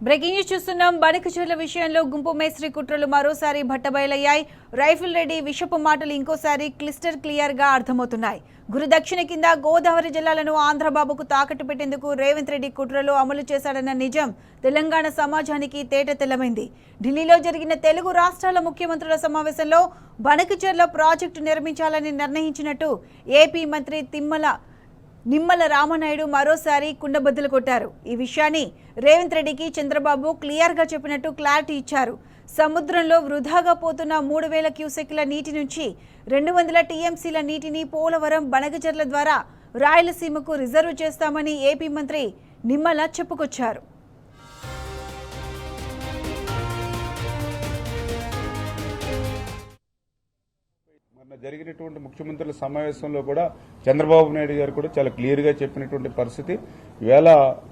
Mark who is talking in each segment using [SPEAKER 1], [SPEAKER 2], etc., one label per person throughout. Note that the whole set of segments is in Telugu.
[SPEAKER 1] బ్రేకింగ్ న్యూస్ చూస్తున్నాం. బనకచెర్ల విషయంలో గుంపు మేస్త్రి కుట్రలు మరోసారి బట్టబయలయ్యాయి. రైఫిల్ రెడ్డి విషపు మాటలు ఇంకోసారి క్లియర్ గా అర్థమవుతున్నాయి. గురుదక్షిణ కింద గోదావరి జిల్లాలను ఆంధ్రబాబుకు తాకట్టు పెట్టేందుకు రేవంత్ రెడ్డి కుట్రలు అమలు చేశాడన్న నిజం తెలంగాణ సమాజానికి తేటతెల్లమైంది. ఢిల్లీలో జరిగిన తెలుగు రాష్ట్రాల ముఖ్యమంత్రుల సమావేశంలో బనకచెర్ల ప్రాజెక్టు నిర్మించాలని నిర్ణయించినట్టు ఏపీ మంత్రి నిమ్మల రామనాయుడు మరోసారి కుండబద్దలు కొట్టారు. ఈ విషయాన్ని రేవంత్ రెడ్డికి చంద్రబాబు క్లియర్గా చెప్పినట్టు క్లారిటీ ఇచ్చారు. సముద్రంలో వృధాగా పోతున్న 3000 క్యూసెక్ల నీటి నుంచి 200 టీఎంసీల నీటిని పోలవరం బనకచెర్ల ద్వారా రాయలసీమకు రిజర్వ్ చేస్తామని ఏపీ మంత్రి నిమ్మల చెప్పుకొచ్చారు.
[SPEAKER 2] జరిగినటువంటి ముఖ్యమంత్రుల సమావేశంలో కూడా చంద్రబాబు నాయుడు గారు కూడా చాలా క్లియర్గా చెప్పినటువంటి పరిస్థితి. ఈవేళ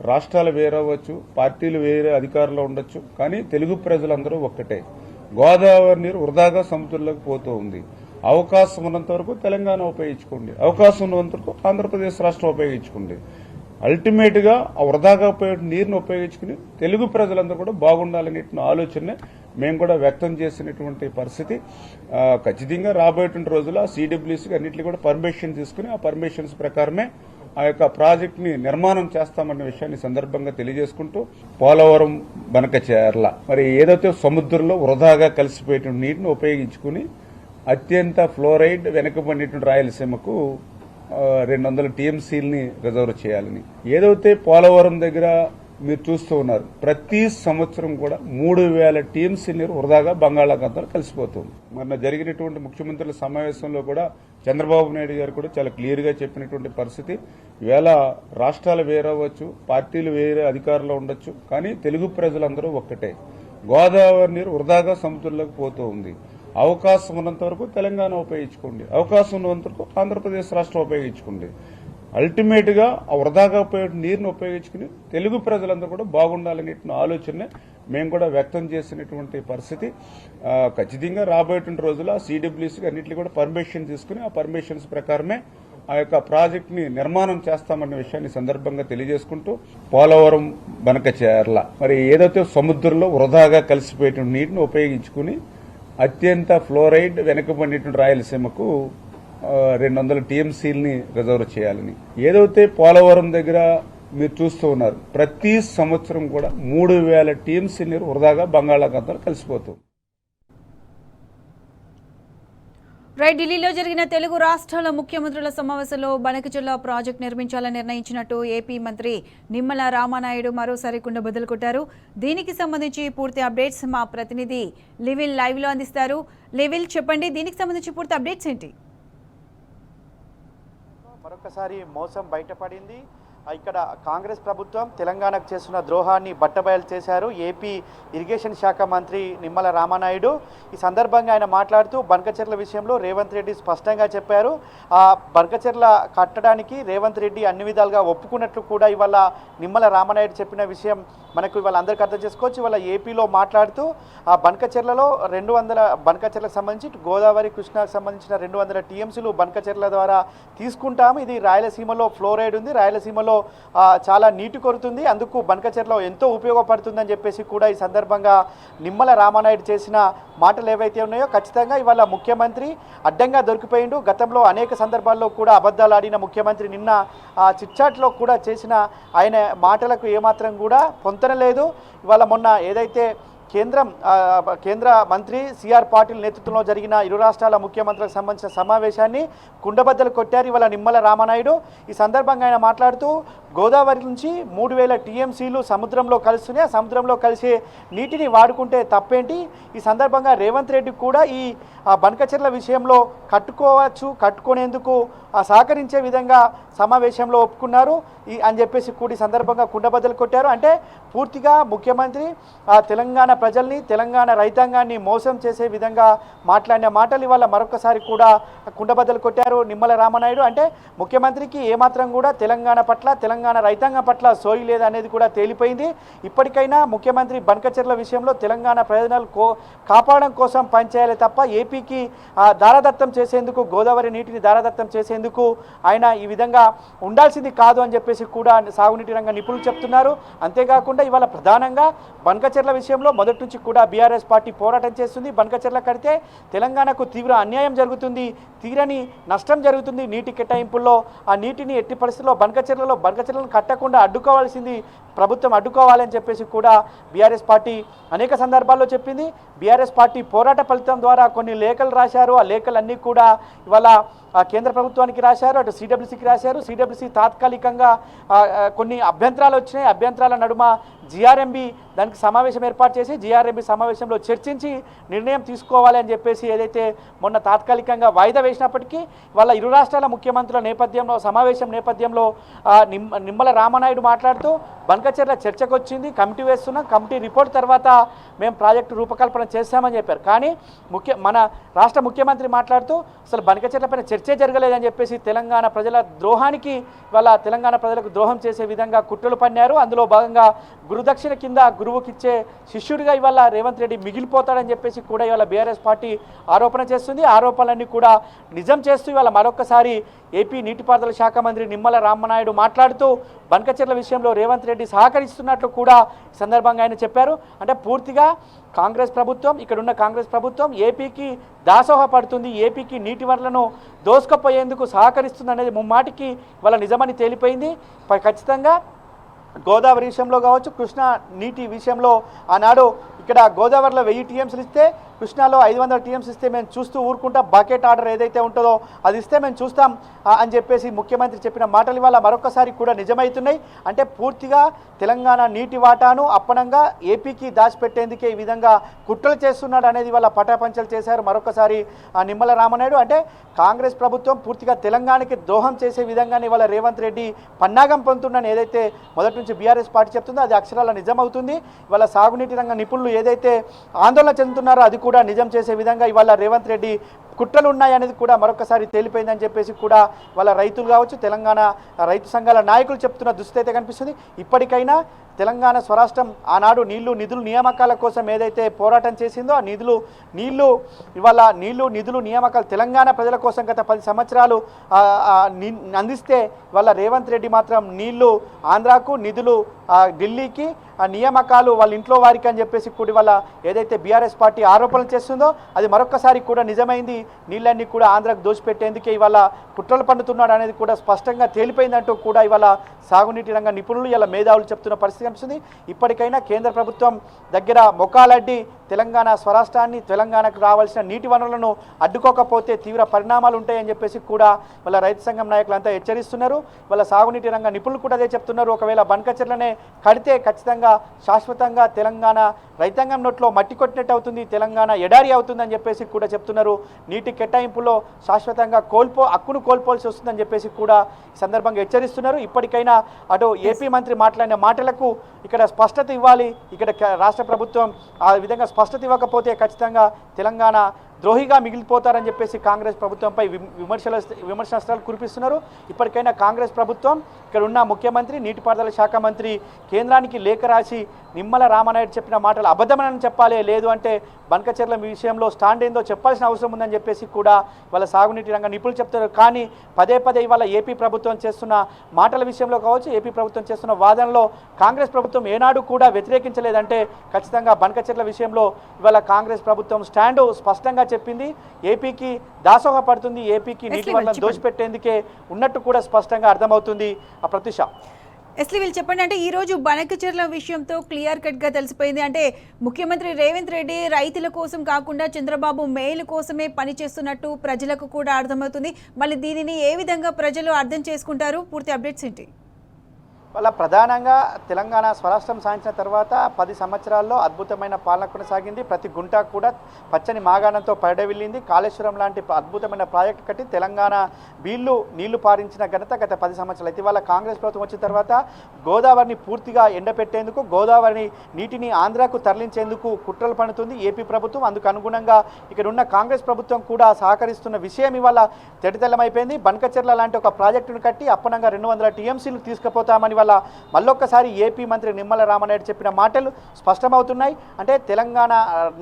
[SPEAKER 2] రాష్ట్రాలు వేరవచ్చు, పార్టీలు వేరే అధికారంలో ఉండొచ్చు, కానీ తెలుగు ప్రజలందరూ ఒక్కటే. గోదావరి నీరు వృధాగా సముద్రంలోకి పోతూ ఉంది. అవకాశం ఉన్నంత వరకు తెలంగాణ ఉపయోగించుకోండి, అవకాశం ఉన్నంత వరకు ఆంధ్రప్రదేశ్ రాష్ట్రం ఉపయోగించుకోండి. అల్టిమేట్ గా ఆ వృధాగా పోయే నీరును ఉపయోగించుకుని తెలుగు ప్రజలందరూ కూడా బాగుండాలనే ఆలోచన మేము కూడా వ్యక్తం చేసినటువంటి పరిస్థితి. ఖచ్చితంగా రాబోయేటువంటి రోజుల్లో సిడబ్ల్యూసీకి అన్నింటినీ కూడా పర్మిషన్ తీసుకుని ఆ పర్మిషన్స్ ప్రకారమే ఆ యొక్క ప్రాజెక్ట్ ని నిర్మాణం చేస్తామన్న విషయాన్ని సందర్భంగా తెలియజేసుకుంటూ, పోలవరం బనకచెర్ల మరి ఏదైతే సముద్రంలో వృధాగా కలిసిపోయేటువంటి నీటిని ఉపయోగించుకుని అత్యంత ఫ్లోరైడ్ వెనుకబడినటువంటి రాయలసీమకు 200 టీఎంసీలని రిజర్వ్ చేయాలని, ఏదైతే పోలవరం దగ్గర మీరు చూస్తూ ఉన్నారు, ప్రతి సంవత్సరం కూడా 3000 టీఎంసీ నీరు వృధాగా బంగాళాఖాతంలో కలిసిపోతుంది. మొన్న జరిగినటువంటి ముఖ్యమంత్రుల సమావేశంలో కూడా చంద్రబాబు నాయుడు గారు కూడా చాలా క్లియర్గా చెప్పినటువంటి పరిస్థితి. ఈవేళ రాష్ట్రాలు వేరవచ్చు, పార్టీలు వేరే అధికారంలో ఉండొచ్చు, కానీ తెలుగు ప్రజలందరూ ఒక్కటే. గోదావరి నీరు వృధాగా సముద్రంలోకి పోతూ ఉంది. అవకాశం ఉన్నంత వరకు తెలంగాణ ఉపయోగించుకోండి, అవకాశం ఉన్నంత వరకు ఆంధ్రప్రదేశ్ రాష్ట్రం ఉపయోగించుకోండి. అల్టిమేట్ గా ఆ వృధాగా పోయే నీరును ఉపయోగించుకుని తెలుగు ప్రజలందరూ కూడా బాగుండాలనే ఆలోచన మేము కూడా వ్యక్తం చేసినటువంటి పరిస్థితి. ఖచ్చితంగా రాబోయేటువంటి రోజుల్లో సిడబ్ల్యూసీకి అన్నింటినీ కూడా పర్మిషన్ తీసుకుని ఆ పర్మిషన్స్ ప్రకారమే ఆ యొక్క ప్రాజెక్ట్ ని నిర్మాణం చేస్తామన్న విషయాన్ని సందర్భంగా తెలియజేసుకుంటూ, పోలవరం బనకచెర్ల మరి ఏదైతే సముద్రంలో వృధాగా కలిసిపోయేటువంటి నీటిని ఉపయోగించుకుని అత్యంత ఫ్లోరైడ్ వెనుకబడినటువంటి రాయలసీమకు 200 టీఎంసీలని రిజర్వ్ చేయాలని, ఏదైతే పోలవరం దగ్గర మీరు చూస్తూ ఉన్నారు, ప్రతి సంవత్సరం కూడా 3000 టీఎంసీ నీరు వృధాగా బంగాళాఖాతంలో కలిసిపోతుంది.
[SPEAKER 1] ఢిల్లీలో జరిగిన తెలుగు రాష్ట్రాల ముఖ్యమంత్రుల సమావేశంలో బనకచెర్ల ప్రాజెక్టు నిర్మించాలని నిర్ణయించినట్టు ఏపీ మంత్రి నిమ్మల రామనాయుడు మరోసారి కుండబద్దలు కొట్టారు. దీనికి సంబంధించి పూర్తి అప్డేట్స్ మా ప్రతినిధి లివిల్ లైవ్ లో అందిస్తారు. లివిల్, చెప్పండి, దీనికి సంబంధించి పూర్తి అప్డేట్స్ ఏంటి?
[SPEAKER 3] మరొకసారి మోసం బయటపడింది. ఇక్కడ కాంగ్రెస్ ప్రభుత్వం తెలంగాణకు చేస్తున్న ద్రోహాన్ని బట్టబయలు చేశారు ఏపీ ఇరిగేషన్ శాఖ మంత్రి నిమ్మల రామనాయుడు. ఈ సందర్భంగా ఆయన మాట్లాడుతూ బనకచెర్ల విషయంలో రేవంత్ రెడ్డి స్పష్టంగా చెప్పారు. ఆ బనకచెర్ల కట్టడానికి రేవంత్ రెడ్డి అన్ని విధాలుగా ఒప్పుకున్నట్లు కూడా ఇవాళ నిమ్మల రామనాయుడు చెప్పిన విషయం మనకు ఇవాళ అందరికీ అర్థం చేసుకోవచ్చు. ఇవాళ ఏపీలో మాట్లాడుతూ ఆ బనకచెర్లలో 200 బనకచెర్లకు సంబంధించి గోదావరి కృష్ణాకు సంబంధించిన 200 టీఎంసీలు బనకచెర్ల ద్వారా తీసుకుంటాము. ఇది రాయలసీమలో ఫ్లోరైడ్ ఉంది, రాయలసీమలో చాలా నీటి కొరుతుంది, అందుకు బనకచెర్ల ఎంతో ఉపయోగపడుతుందని చెప్పేసి కూడా ఈ సందర్భంగా నిమ్మల రామనాయుడు చేసిన మాటలు ఏవైతే ఉన్నాయో ఖచ్చితంగా ఇవాళ ముఖ్యమంత్రి అడ్డంగా దొరికిపోయిండు. గతంలో అనేక సందర్భాల్లో కూడా అబద్ధాలు ఆడిన ముఖ్యమంత్రి నిన్న చిట్చాట్లో కూడా చేసిన ఆయన మాటలకు ఏమాత్రం కూడా పొంతనలేదు. ఇవాళ మొన్న ఏదైతే కేంద్ర మంత్రి సిఆర్ పాటిల్ నేతృత్వంలో జరిగిన ఇరు రాష్ట్రాల ముఖ్యమంత్రులకు సంబంధించిన సమావేశాన్ని కుండబద్దలు కొట్టారు ఇవాళ నిమ్మల రామనాయుడు. ఈ సందర్భంగా ఆయన మాట్లాడుతూ గోదావరి నుంచి 3000 టీఎంసీలు సముద్రంలో కలుస్తున్నాయి, ఆ సముద్రంలో కలిసే నీటిని వాడుకుంటే తప్పేంటి? ఈ సందర్భంగా రేవంత్ రెడ్డి కూడా ఈ బనకచెర్ల విషయంలో కట్టుకునేందుకు సహకరించే విధంగా సమావేశంలో ఒప్పుకున్నారు అని చెప్పేసి కూడా ఈ సందర్భంగా కుండబద్దలు కొట్టారు. అంటే పూర్తిగా ముఖ్యమంత్రి తెలంగాణ ప్రజల్ని, తెలంగాణ రైతాంగాన్ని మోసం చేసే విధంగా మాట్లాడిన మాటలు ఇవాళ మరొకసారి కూడా కుండబద్దలు కొట్టారు నిమ్మల రామనాయుడు. అంటే ముఖ్యమంత్రికి ఏమాత్రం కూడా తెలంగాణ పట్ల, తెలంగాణ తెలంగాణ రైతాంగం పట్ల సోయి లేదనేది కూడా తేలిపోయింది. ఇప్పటికైనా ముఖ్యమంత్రి బనకచెర్ల విషయంలో తెలంగాణ ప్రయోజనాలు కాపాడడం కోసం పనిచేయాలి తప్ప ఏపీకి దారదత్తం చేసేందుకు, గోదావరి నీటిని దారదత్తం చేసేందుకు ఆయన ఈ విధంగా ఉండాల్సింది కాదు అని చెప్పేసి కూడా సాగునీటి రంగ నిపుణులు చెప్తున్నారు. అంతేకాకుండా ఇవాళ ప్రధానంగా బనకచెర్ల విషయంలో మొదటి నుంచి కూడా బీఆర్ఎస్ పార్టీ పోరాటం చేస్తుంది. బనకచెర్ల కడితే తెలంగాణకు తీవ్ర అన్యాయం జరుగుతుంది, తీరని నష్టం జరుగుతుంది. నీటి కేటాయింపుల్లో ఆ నీటిని ఎట్టి పరిస్థితుల్లో బనకచెర్లను కట్టకుండా అడ్డుకోవాల్సింది ప్రభుత్వం, అడ్డుకోవాలని చెప్పేసి కూడా బీఆర్ఎస్ పార్టీ అనేక సందర్భాల్లో చెప్పింది. బీఆర్ఎస్ పార్టీ పోరాట ఫలితం ద్వారా కొన్ని లేఖలు రాశారు. ఆ లేఖలన్నీ కూడా ఇవాళ కేంద్ర ప్రభుత్వానికి రాశారు, అటు సిడబ్ల్యూసీకి రాశారు. సిడబ్ల్యూసీ తాత్కాలికంగా కొన్ని అభ్యంతరాలు వచ్చినాయి. అభ్యంతరాల నడుమ జిఆర్ఎంబి దానికి సమావేశం ఏర్పాటు చేసి జిఆర్ఎంబి సమావేశంలో చర్చించి నిర్ణయం తీసుకోవాలి అని చెప్పేసి ఏదైతే మొన్న తాత్కాలికంగా వాయిదా వేసినప్పటికీ వాళ్ళ ఇరు రాష్ట్రాల ముఖ్యమంత్రుల నేపథ్యంలో సమావేశం నేపథ్యంలో నిమ్మల రామనాయుడు మాట్లాడుతూ బనకచెర్ల చర్చకు వచ్చింది, కమిటీ వేస్తున్నాం, కమిటీ రిపోర్ట్ తర్వాత మేము ప్రాజెక్టు రూపకల్పన చేస్తామని చెప్పారు. కానీ మన రాష్ట్ర ముఖ్యమంత్రి మాట్లాడుతూ అసలు బనకచెర్ల పైన చర్చే జరగలేదని చెప్పేసి తెలంగాణ ప్రజల ద్రోహానికి వాళ్ళ తెలంగాణ ప్రజలకు ద్రోహం చేసే విధంగా కుట్రలు పన్నారు. అందులో భాగంగా గురుదక్షిణ కింద గురువుకిచ్చే శిష్యుడిగా ఇవాళ రేవంత్ రెడ్డి మిగిలిపోతాడని చెప్పేసి కూడా ఇవాళ బీఆర్ఎస్ పార్టీ ఆరోపణ చేస్తుంది. ఆరోపణలన్నీ కూడా నిజం చేస్తూ ఇవాళ మరొకసారి ఏపీ నీటిపారుదల శాఖ మంత్రి నిమ్మల రామనాయుడు మాట్లాడుతూ బనకచెర్ల విషయంలో రేవంత్ రెడ్డి సహకరిస్తున్నట్లు కూడా ఈ సందర్భంగా ఆయన చెప్పారు. అంటే పూర్తిగా కాంగ్రెస్ ప్రభుత్వం, ఇక్కడున్న కాంగ్రెస్ ప్రభుత్వం ఏపీకి దాసోహపడుతుంది, ఏపీకి నీటి వనరులను దోసుకుపోయేందుకు సహకరిస్తుంది అనేది ముమ్మాటికి వాళ్ళ నిజమని తేలిపోయింది. ఖచ్చితంగా గోదావరి విషయంలో కావచ్చు, కృష్ణా నీటి విషయంలో ఆనాడు ఇక్కడ గోదావరిలో 1000 టీఎంసీలు ఇస్తే కృష్ణాలో 500 టీఎంసీ ఇస్తే మేము చూస్తూ ఊరుకుంటాం, బకెట్ ఆర్డర్ ఏదైతే ఉంటుందో అది ఇస్తే మేము చూస్తాం అని చెప్పేసి ముఖ్యమంత్రి చెప్పిన మాటలు ఇవాళ మరొకసారి కూడా నిజమవుతున్నాయి. అంటే పూర్తిగా తెలంగాణ నీటి వాటాను అప్పనంగా ఏపీకి దాచిపెట్టేందుకే ఈ విధంగా కుట్రలు చేస్తున్నాడు అనేది వాళ్ళ పటాపంచలు చేశారు మరొకసారి నిమ్మల రామనాయుడు. అంటే కాంగ్రెస్ ప్రభుత్వం పూర్తిగా తెలంగాణకి ద్రోహం చేసే విధంగానే ఇవాళ రేవంత్ రెడ్డి పన్నాగం పొందుతుండని ఏదైతే మొదటి నుంచి బీఆర్ఎస్ పార్టీ చెప్తుందో అది అక్షరాల నిజమవుతుంది. ఇవాళ సాగునీటి రంగ నిపుణులు ఏదైతే ఆందోళన చెందుతున్నారో అది కూడా నిజం చేసే విధంగా ఇవాళ రేవంత్ రెడ్డి కుట్రలు ఉన్నాయనేది కూడా మరొకసారి తేలిపోయిందని చెప్పేసి కూడా వాళ్ళ రైతులు కావచ్చు, తెలంగాణ రైతు సంఘాల నాయకులు చెప్తున్న దుస్థితి అయితే కనిపిస్తుంది. ఇప్పటికైనా తెలంగాణ స్వరాష్ట్రం ఆనాడు నిధులు నియామకాల కోసం ఏదైతే పోరాటం చేసిందో ఆ నిధులు నియామకాలు తెలంగాణ ప్రజల కోసం గత 10 సంవత్సరాలు అందిస్తే వాళ్ళ రేవంత్ రెడ్డి మాత్రం నీళ్లు ఆంధ్రాకు, నిధులు ఢిల్లీకి, ఆ నియామకాలు వాళ్ళ ఇంట్లో వారికి అని చెప్పేసి కూడా వాళ్ళ ఏదైతే బీఆర్ఎస్ పార్టీ ఆరోపణలు చేస్తుందో అది మరొకసారి కూడా నిజమైంది. నీళ్ళన్నీ కూడా ఆంధ్రాకు దోచిపెట్టేందుకే ఇవాళ కుట్రలు పన్నుతున్నాడు అనేది కూడా స్పష్టంగా తేలిపోయిందంటూ కూడా ఇవాళ సాగునీటి రంగ నిపుణులు ఇలా మేధావులు చెప్తున్న పరిస్థితి కనిపిస్తుంది. ఇప్పటికైనా కేంద్ర ప్రభుత్వం దగ్గర మొకాలడ్డి తెలంగాణ స్వరాష్ట్రాన్ని, తెలంగాణకు రావాల్సిన నీటి వనరులను అడ్డుకోకపోతే తీవ్ర పరిణామాలు ఉంటాయని చెప్పేసి కూడా వాళ్ళ రైతు సంఘం నాయకులంతా హెచ్చరిస్తున్నారు. వాళ్ళ సాగునీటి రంగ నిపుణులు కూడా అదే చెప్తున్నారు. ఒకవేళ బనకచెర్లనే కడితే ఖచ్చితంగా శాశ్వతంగా తెలంగాణ రైతాంగం నోట్లో మట్టి కొట్టినట్టు అవుతుంది, తెలంగాణ ఎడారి అవుతుందని చెప్పేసి కూడా చెప్తున్నారు. నీటి కేటాయింపులో శాశ్వతంగా హక్కును కోల్పోవాల్సి వస్తుందని చెప్పేసి కూడా ఈ సందర్భంగా హెచ్చరిస్తున్నారు. ఇప్పటికైనా అటు ఏపీ మంత్రి మాట్లాడిన మాటలకు ఇక్కడ స్పష్టత ఇవ్వాలి. ఇక్కడ రాష్ట్ర ప్రభుత్వం ఆ విధంగా స్పష్టత ఇవ్వకపోతే ఖచ్చితంగా తెలంగాణ ద్రోహిగా మిగిలిపోతారని చెప్పేసి కాంగ్రెస్ ప్రభుత్వంపై విమర్శనాస్త్రాలు కురిపిస్తున్నారు. ఇప్పటికైనా కాంగ్రెస్ ప్రభుత్వం ఇక్కడ ఉన్న ముఖ్యమంత్రి, నీటిపారుదల శాఖ మంత్రి కేంద్రానికి లేఖ రాసి నిమ్మల రామనాయుడు చెప్పిన మాటలు అబద్ధమని చెప్పాలి, లేదు అంటే బనకచెర్ల విషయంలో స్టాండ్ ఏందో చెప్పాల్సిన అవసరం ఉందని చెప్పేసి కూడా వాళ్ళ సాగునీటి రంగ నిపుణులు చెప్తారు. కానీ పదే ఇవాళ ఏపీ ప్రభుత్వం చేస్తున్న మాటల విషయంలో కావచ్చు, ఏపీ ప్రభుత్వం చేస్తున్న వాదనలో కాంగ్రెస్ ప్రభుత్వం ఏనాడు కూడా వ్యతిరేకించలేదంటే ఖచ్చితంగా బనకచెర్ల విషయంలో ఇవాళ కాంగ్రెస్ ప్రభుత్వం స్టాండు స్పష్టంగా చెప్పింది. ఏపీకి దాసోహపడుతుంది, ఏపీకి నీటి వనరులను దోచిపెట్టేందుకే ఉన్నట్టు కూడా స్పష్టంగా అర్థమవుతుంది. ప్రత్యూష,
[SPEAKER 1] వీళ్ళు చెప్పండి, అంటే ఈ రోజు బనకచెర్ల విషయంతో క్లియర్ కట్ గా తెలిసిపోయింది. అంటే ముఖ్యమంత్రి రేవంత్ రెడ్డి రైతుల కోసం కాకుండా చంద్రబాబు మేలు కోసమే పనిచేస్తున్నట్టు ప్రజలకు కూడా అర్థమవుతుంది. మళ్ళీ దీనిని ఏ విధంగా ప్రజలు అర్థం చేసుకుంటారు? పూర్తి అప్డేట్స్ ఏంటి?
[SPEAKER 3] వాళ్ళ ప్రధానంగా తెలంగాణ స్వరాష్ట్రం సాధించిన తర్వాత 10 సంవత్సరాల్లో అద్భుతమైన పాలన కొనసాగింది. ప్రతి గుంట కూడా పచ్చని మాగాణంతో పడవిల్లింది. కాళేశ్వరం లాంటి అద్భుతమైన ప్రాజెక్టు కట్టి తెలంగాణ నీళ్లు పారించిన ఘనత గత 10 సంవత్సరాలు. అయితే వాళ్ళ కాంగ్రెస్ ప్రభుత్వం వచ్చిన తర్వాత గోదావరిని పూర్తిగా ఎండపెట్టేందుకు, గోదావరిని నీటిని ఆంధ్రాకు తరలించేందుకు కుట్రలు పన్నుతుంది ఏపీ ప్రభుత్వం. అందుకు అనుగుణంగా ఇక్కడ ఉన్న కాంగ్రెస్ ప్రభుత్వం కూడా సహకరిస్తున్న విషయం ఇవాళ తెల్లమైపోయింది. బనకచెర్ల లాంటి ఒక ప్రాజెక్టును కట్టి అప్పనంగా 200 టీఎంసీలు తీసుకుపోతామని వల్ల మళ్ళొక్కసారి ఏపీ మంత్రి నిమ్మల రామనాయుడు చెప్పిన మాటలు స్పష్టమవుతున్నాయి. అంటే తెలంగాణ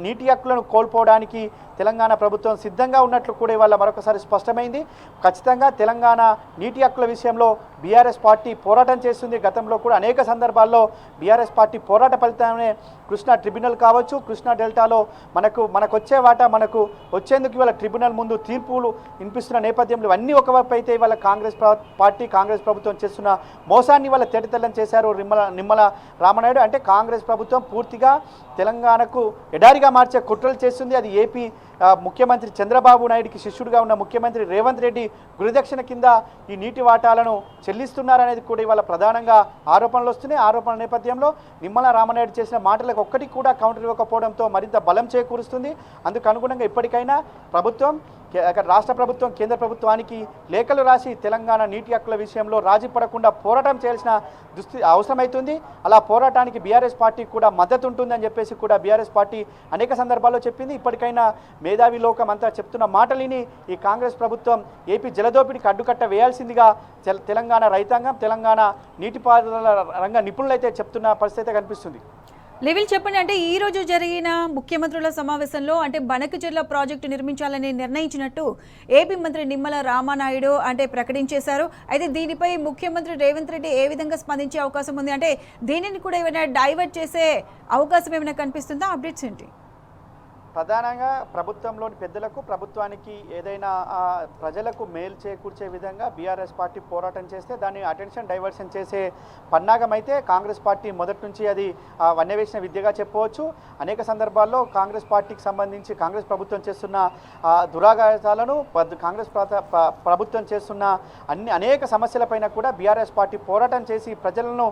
[SPEAKER 3] నీటి హక్కులను కోల్పోవడానికి తెలంగాణ ప్రభుత్వం సిద్ధంగా ఉన్నట్లు కూడా ఇవాళ మరొకసారి స్పష్టమైంది. ఖచ్చితంగా తెలంగాణ నీటి హక్కుల విషయంలో బీఆర్ఎస్ పార్టీ పోరాటం చేస్తుంది. గతంలో కూడా అనేక సందర్భాల్లో బీఆర్ఎస్ పార్టీ పోరాట ఫలితమే కృష్ణా ట్రిబ్యునల్ కావచ్చు, కృష్ణా డెల్టాలో మనకు వచ్చే వాటా మనకు వచ్చేందుకు ఇవాళ ట్రిబ్యునల్ ముందు తీర్పులు వినిపిస్తున్న నేపథ్యంలో ఇవన్నీ ఒకవైపు అయితే ఇవాళ కాంగ్రెస్ పార్టీ కాంగ్రెస్ ప్రభుత్వం చేస్తున్న మోసాన్ని ఇవాళ తెడతెల్లం చేశారు నిమ్మల రామనాయుడు. అంటే కాంగ్రెస్ ప్రభుత్వం పూర్తిగా తెలంగాణకు ఎడారిగా మార్చే కుట్రలు చేస్తుంది. అది ఏపీ ముఖ్యమంత్రి చంద్రబాబు నాయుడికి శిష్యుడిగా ఉన్న ముఖ్యమంత్రి రేవంత్ రెడ్డి గురుదక్షిణ కింద ఈ నీటి వాటాలను చెల్లిస్తున్నారనేది కూడా ఇవాళ ప్రధానంగా ఆరోపణలు వస్తున్నాయి. ఆరోపణల నేపథ్యంలో నిమ్మల రామనాయుడు చేసిన మాటలకు ఒక్కటి కూడా కౌంటర్ ఇవ్వకపోవడంతో మరింత బలం చేకూరుస్తుంది. అందుకు అనుగుణంగా ఇప్పటికైనా ప్రభుత్వం, రాష్ట్ర ప్రభుత్వం కేంద్ర ప్రభుత్వానికి లేఖలు రాసి తెలంగాణ నీటి హక్కుల విషయంలో రాజీ పడకుండా పోరాటం చేయాల్సిన అవసరమవుతుంది. అలా పోరాటానికి బీఆర్ఎస్ పార్టీ కూడా మద్దతు ఉంటుందని చెప్పేసి కూడా బీఆర్ఎస్ పార్టీ అనేక సందర్భాల్లో చెప్పింది. ఇప్పటికైనా మేధావి లోకం అంతా చెప్తున్న మాటలిని ఈ కాంగ్రెస్ ప్రభుత్వం ఏపీ జలదోపిడికి అడ్డుకట్ట వేయాల్సిందిగా తెలంగాణ రైతాంగం, తెలంగాణ నీటిపారుదల రంగ నిపుణులైతే చెప్తున్న పరిస్థితి కనిపిస్తుంది.
[SPEAKER 1] లెవెల్ చెప్పండి, అంటే ఈ రోజు జరిగిన ముఖ్యమంత్రుల సమావేశంలో అంటే బనకచెర్ల ప్రాజెక్టు నిర్మించాలని నిర్ణయించినట్టు ఏపీ మంత్రి నిమ్మల రామనాయుడు అంటే ప్రకటించేశారు. అయితే దీనిపై ముఖ్యమంత్రి రేవంత్ రెడ్డి ఏ విధంగా స్పందించే అవకాశం ఉంది? అంటే దీనిని కూడా ఏమైనా డైవర్ట్ చేసే అవకాశం ఏమైనా కనిపిస్తుందా? అప్డేట్స్ ఏంటి?
[SPEAKER 3] ప్రధానంగా ప్రభుత్వంలోని పెద్దలకు, ప్రభుత్వానికి ఏదైనా ప్రజలకు మేలు చేకూర్చే విధంగా బీఆర్ఎస్ పార్టీ పోరాటం చేస్తే దాన్ని అటెన్షన్ డైవర్షన్ చేసే పన్నాగం అయితే కాంగ్రెస్ పార్టీ మొదటి నుంచి అది వన్యవేసిన విద్యగా చెప్పవచ్చు. అనేక సందర్భాల్లో కాంగ్రెస్ పార్టీకి సంబంధించి కాంగ్రెస్ ప్రభుత్వం చేస్తున్న దురాఘాతాలను, కాంగ్రెస్ ప్రభుత్వం చేస్తున్న అనేక సమస్యలపైన కూడా బీఆర్ఎస్ పార్టీ పోరాటం చేసి ప్రజలను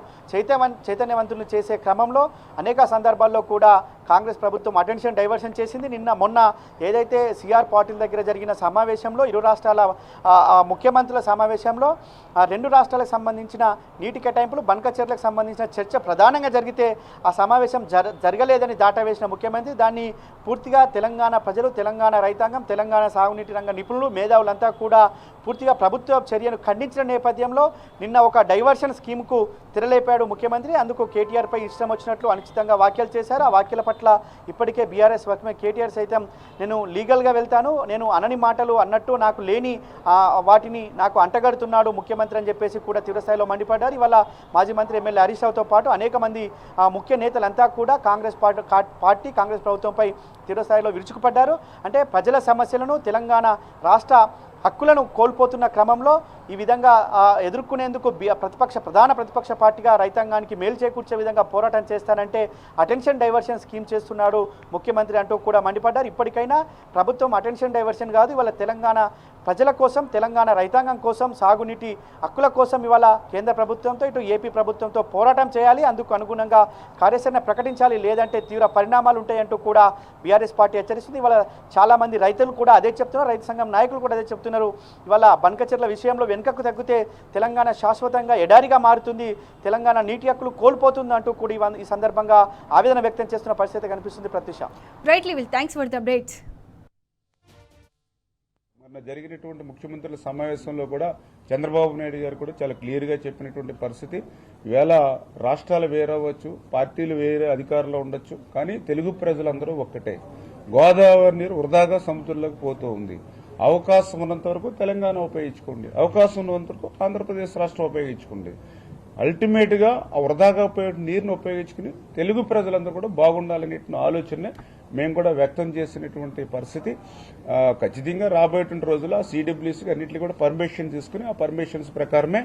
[SPEAKER 3] చైతన్యవంతులను చేసే క్రమంలో అనేక సందర్భాల్లో కూడా కాంగ్రెస్ ప్రభుత్వం అటెన్షన్ డైవర్షన్ చేసింది. మొన్న ఏదైతే సిఆర్ పాటిల్ దగ్గర జరిగిన సమావేశంలో, ఇరు రాష్ట్రాల ముఖ్యమంత్రుల సమావేశంలో 2 రాష్ట్రాలకు సంబంధించిన నీటి కేటాయింపులు, బనకచెర్లకు సంబంధించిన చర్చ ప్రధానంగా జరిగితే ఆ సమావేశం జరగలేదని దాటవేసిన ముఖ్యమంత్రి దాన్ని పూర్తిగా తెలంగాణ ప్రజలు, తెలంగాణ రైతాంగం, తెలంగాణ సాగునీటి రంగ నిపుణులు, మేధావులంతా కూడా పూర్తిగా ప్రభుత్వ చర్యను ఖండించిన నేపథ్యంలో నిన్న ఒక డైవర్షన్ స్కీమ్కు తెరలేపాడు ముఖ్యమంత్రి. అందుకు కేటీఆర్పై ఇష్టం వచ్చినట్లు అనుచితంగా వ్యాఖ్యలు చేశారు. ఆ వ్యాఖ్యల పట్ల ఇప్పటికే బీఆర్ఎస్ వర్గమే కేటీఆర్ సైతం నేను లీగల్గా వెళ్తాను, నేను అనని మాటలు అన్నట్టు నాకు లేని వాటిని నాకు అంటగడుతున్నాడు ముఖ్యమంత్రి అని చెప్పేసి కూడా తీవ్రస్థాయిలో మండిపడ్డారు. ఇవాళ మాజీ మంత్రి ఎమ్మెల్యే హరీష్ రావుతో పాటు అనేక మంది ముఖ్య నేతలంతా కూడా కాంగ్రెస్ పార్టీ కాంగ్రెస్ ప్రభుత్వంపై తీవ్రస్థాయిలో విరుచుకుపడ్డారు. అంటే ప్రజల సమస్యలను, తెలంగాణ రాష్ట్ర హక్కులను కోల్పోతున్న క్రమంలో ఈ విధంగా ఎదుర్కొనేందుకు ప్రధాన ప్రతిపక్ష పార్టీగా రైతాంగానికి మేలు చేకూర్చే విధంగా పోరాటం చేస్తానంటే అటెన్షన్ డైవర్షన్ స్కీమ్ చేస్తున్నాడు ముఖ్యమంత్రి అంటూ కూడా మండిపడ్డారు. ఇప్పటికైనా ప్రభుత్వం అటెన్షన్ డైవర్షన్ కాదు, ఇవాళ తెలంగాణ ప్రజల కోసం, తెలంగాణ రైతాంగం కోసం, సాగునీటి హక్కుల కోసం ఇవాళ కేంద్ర ప్రభుత్వంతో ఇటు ఏపీ ప్రభుత్వంతో పోరాటం చేయాలి. అందుకు అనుగుణంగా కార్యాచరణ ప్రకటించాలి, లేదంటే తీవ్ర పరిణామాలు ఉంటాయంటూ కూడా బీఆర్ఎస్ పార్టీ హెచ్చరిస్తుంది. ఇవాళ చాలామంది రైతులు కూడా అదే చెప్తున్నారు, రైతు సంఘం నాయకులు కూడా అదే చెప్తున్నారు. ఇవాళ బనకచెర్ల విషయంలో వెనుకకు తగ్గితే తెలంగాణ శాశ్వతంగా ఎడారిగా మారుతుంది, తెలంగాణ నీటి హక్కులు కోల్పోతుంది అంటూ కూడా ఈ సందర్భంగా ఆవేదన వ్యక్తం చేస్తున్న పరిస్థితి కనిపిస్తుంది. Pratyusha.
[SPEAKER 1] Right level, thanks for the updates.
[SPEAKER 2] జరిగినటువంటి ముఖ్యమంత్రుల సమావేశంలో కూడా చంద్రబాబు నాయుడు గారు కూడా చాలా క్లియర్గా చెప్పినటువంటి పరిస్థితి. ఈవేళ రాష్ట్రాలు వేరవచ్చు, పార్టీలు వేరే అధికారంలో ఉండొచ్చు, కానీ తెలుగు ప్రజలందరూ ఒక్కటే. గోదావరి నీరు వృధాగా సముద్రంలోకి పోతూ ఉంది. అవకాశం ఉన్నంత వరకు తెలంగాణ ఉపయోగించుకోండి, అవకాశం ఉన్నంత వరకు ఆంధ్రప్రదేశ్ రాష్ట్రం ఉపయోగించుకోండి. అల్టిమేట్ గా ఆ వృధాగా పోయే నీరును ఉపయోగించుకుని తెలుగు ప్రజలందరూ కూడా బాగుండాలనే ఆలోచన మేము కూడా వ్యక్తం చేసినటువంటి పరిస్థితి. ఖచ్చితంగా రాబోయేటువంటి రోజుల్లో సిడబ్ల్యూసీ అన్నింటినీ కూడా పర్మిషన్ తీసుకుని ఆ పర్మిషన్స్ ప్రకారమే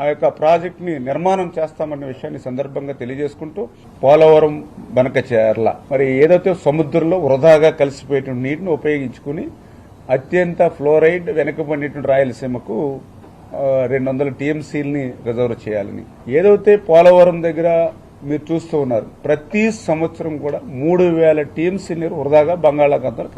[SPEAKER 2] ఆ యొక్క ప్రాజెక్ట్ ని నిర్మాణం చేస్తామన్న విషయాన్ని సందర్భంగా తెలియజేసుకుంటూ, పోలవరం బనకచెర్ల మరి ఏదైతే సముద్రంలో వృధాగా కలిసిపోయేటువంటి నీటిని ఉపయోగించుకుని అత్యంత ఫ్లోరైడ్ వెనుకబడినటువంటి రాయలసీమకు 200 టీఎంసీలని రిజర్వ్ చేయాలని. ఏదైతే పోలవరం దగ్గర మీరు చూస్తూ ఉన్నారు, ప్రతి సంవత్సరం కూడా 3000 టీఎంసీ నీరు వృధాగా బంగాళాఖాతంలో